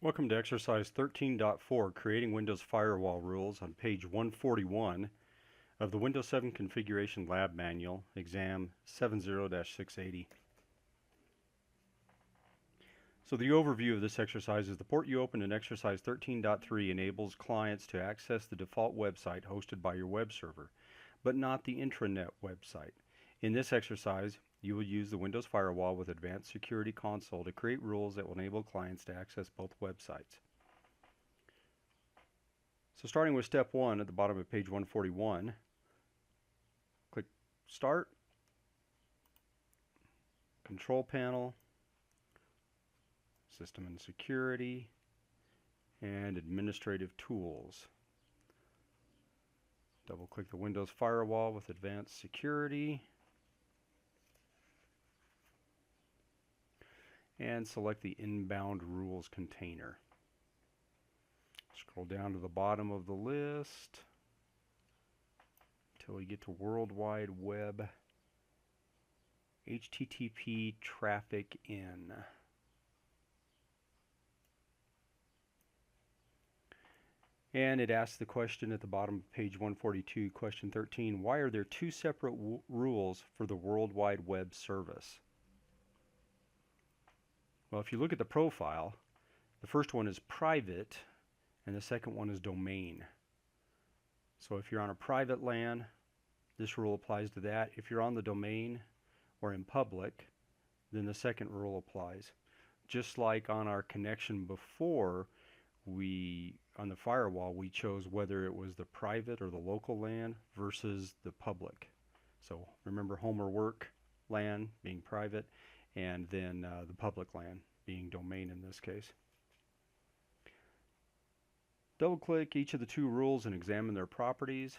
Welcome to exercise 13.4, creating Windows Firewall rules on page 141 of the Windows 7 Configuration Lab Manual, exam 70-680. So the overview of this exercise is the port you opened in exercise 13.3 enables clients to access the default website hosted by your web server, but not the intranet website. In this exercise, you will use the Windows Firewall with Advanced Security Console to create rules that will enable clients to access both websites. So starting with step 1 at the bottom of page 141, click Start, Control Panel, System and Security, and Administrative Tools. Double-click the Windows Firewall with Advanced Security, and select the Inbound Rules container. Scroll down to the bottom of the list until we get to World Wide Web HTTP traffic in. And it asks the question at the bottom of page 142, question 13, why are there two separate rules for the World Wide Web service? Well, if you look at the profile, the first one is private and the second one is domain. So if you're on a private LAN, this rule applies to that. If you're on the domain or in public, then the second rule applies. Just like on our connection before, on the firewall, we chose whether it was the private or the local LAN versus the public. So remember home or work LAN being private, and then the public LAN being domain in this case. Double click each of the two rules and examine their properties.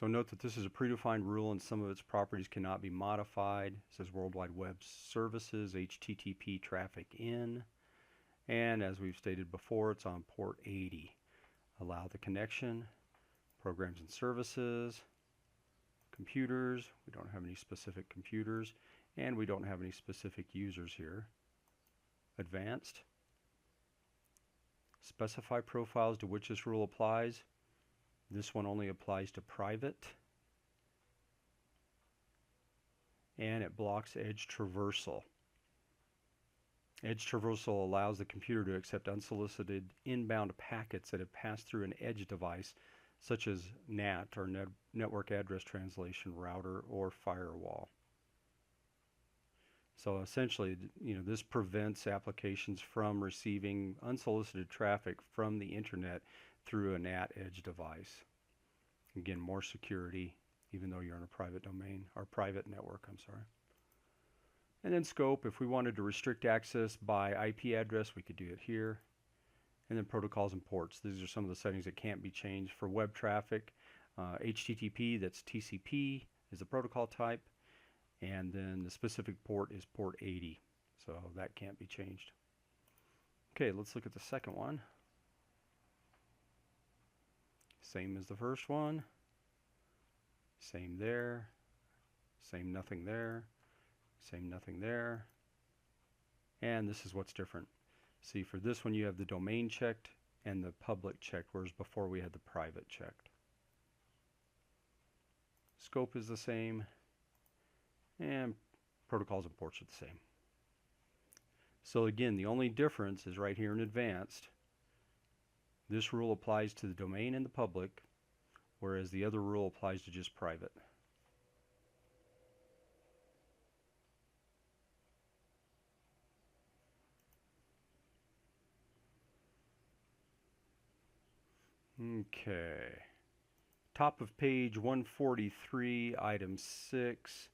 So note that this is a predefined rule and some of its properties cannot be modified. It says World Wide Web Services, HTTP traffic in. And as we've stated before, it's on port 80. Allow the connection, programs and services, computers. We don't have any specific computers, and we don't have any specific users here. Advanced. Specify profiles to which this rule applies. This one only applies to private. And it blocks edge traversal. Edge traversal allows the computer to accept unsolicited inbound packets that have passed through an edge device, such as NAT, or Network Address Translation Router, or Firewall. So essentially, this prevents applications from receiving unsolicited traffic from the internet through a NAT edge device. Again, more security, even though you're in a private domain, or private network, I'm sorry. And then scope, if we wanted to restrict access by IP address, we could do it here. And then protocols and ports. These are some of the settings that can't be changed. For web traffic, HTTP, that's TCP, is the protocol type. And then the specific port is port 80. So that can't be changed. Okay, let's look at the second one. Same as the first one. Same there. Same nothing there. Same nothing there. And this is what's different. See, for this one you have the domain checked and the public checked, whereas before we had the private checked. Scope is the same, and protocols and ports are the same. So again, the only difference is right here in advanced. This rule applies to the domain and the public, whereas the other rule applies to just private. Okay. Top of page 143, item 6.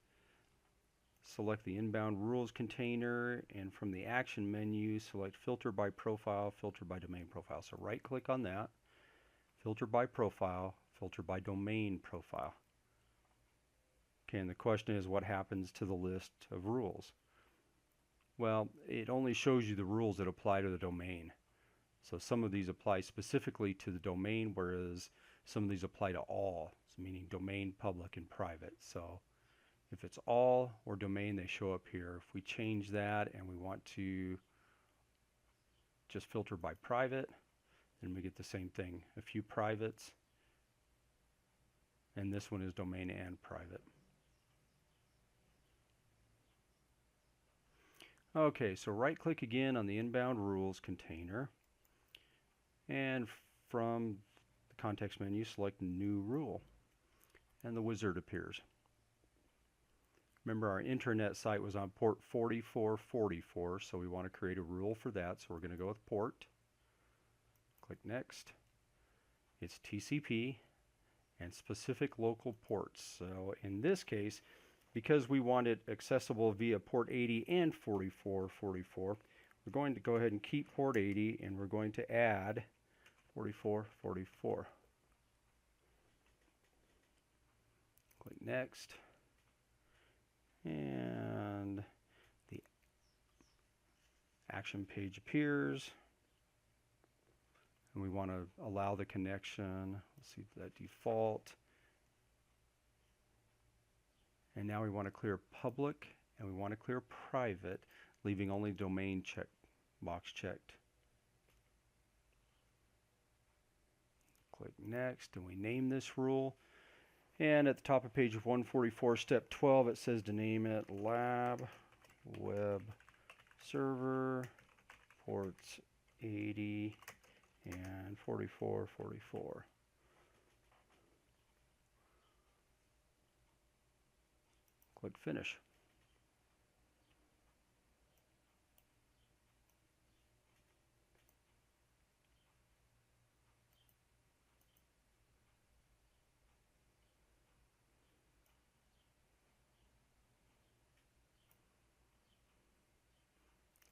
Select the inbound rules container, and from the action menu, select filter by profile, filter by domain profile. So right click on that, filter by profile, filter by domain profile. Okay, and the question is, what happens to the list of rules? Well, it only shows you the rules that apply to the domain. So some of these apply specifically to the domain, whereas some of these apply to all, so meaning domain, public, and private. So If it's all or domain, they show up here. If we change that and we want to just filter by private, then we get the same thing. A few privates, and this one is domain and private. Okay, so right click again on the inbound rules container, and from the context menu select new rule, and the wizard appears. Remember, our internet site was on port 4444, so we want to create a rule for that, so we're going to go with port. Click next. It's TCP and specific local ports. So in this case, because we want it accessible via port 80 and 4444, we're going to go ahead and keep port 80 and we're going to add 4444. Click next. And the action page appears. And we want to allow the connection. Let's see that default. And now we want to clear public and we want to clear private, leaving only domain box checked. Click next and we name this rule. And at the top of page 144, step 12, it says to name it Lab Web Server ports 80 and 4444. Click Finish.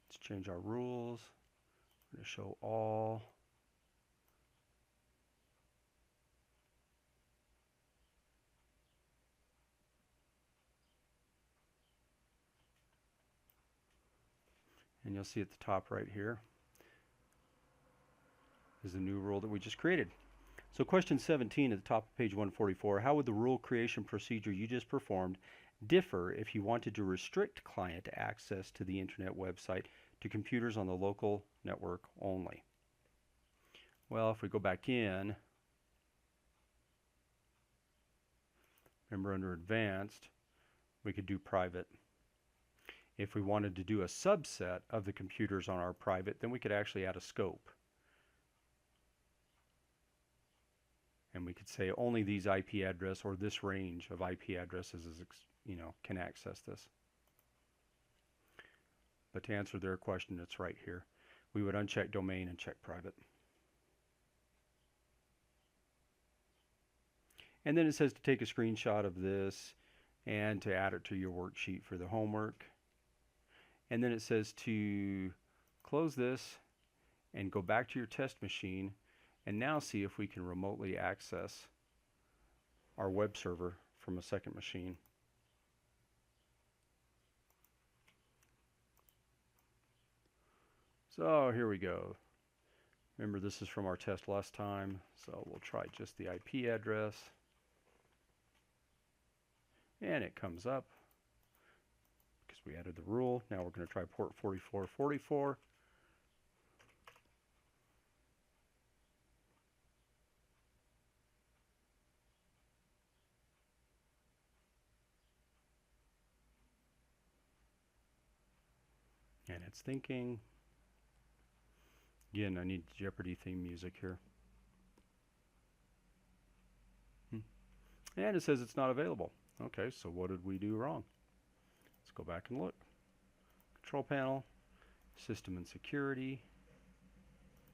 Let's change our rules. We're going to show all. And you'll see at the top right here is the new rule that we just created. So question 17 at the top of page 144, how would the rule creation procedure you just performed differ if you wanted to restrict client access to the internet website to computers on the local network only? Well, if we go back in, remember under advanced, we could do private. If we wanted to do a subset of the computers on our private, then we could actually add a scope. And we could say only these IP address or this range of IP addresses can access this. But to answer their question, it's right here. We would uncheck domain and check private. And then it says to take a screenshot of this and to add it to your worksheet for the homework. And then it says to close this and go back to your test machine and now see if we can remotely access our web server from a second machine. So here we go. Remember, this is from our test last time, so we'll try just the IP address. And it comes up because we added the rule. Now we're going to try port 4444. And it's thinking. Again, I need Jeopardy theme music here. And it says it's not available. Okay, so what did we do wrong? Let's go back and look. Control panel, system and security,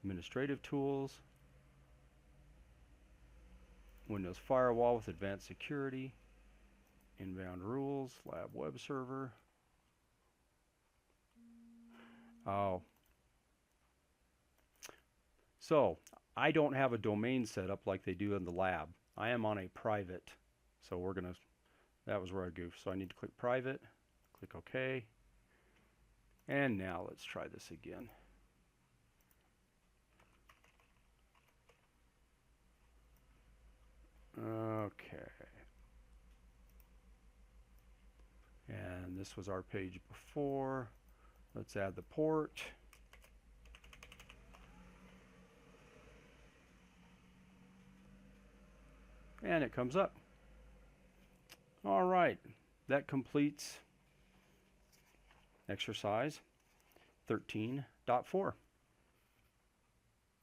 administrative tools, Windows Firewall with advanced security, inbound rules, lab web server. Oh. So I don't have a domain set up like they do in the lab. I am on a private. So we're going to, that was where I goofed. So I need to click private, click OK. And now let's try this again. Okay. And this was our page before. Let's add the port. And it comes up. All right, that completes exercise 13.4.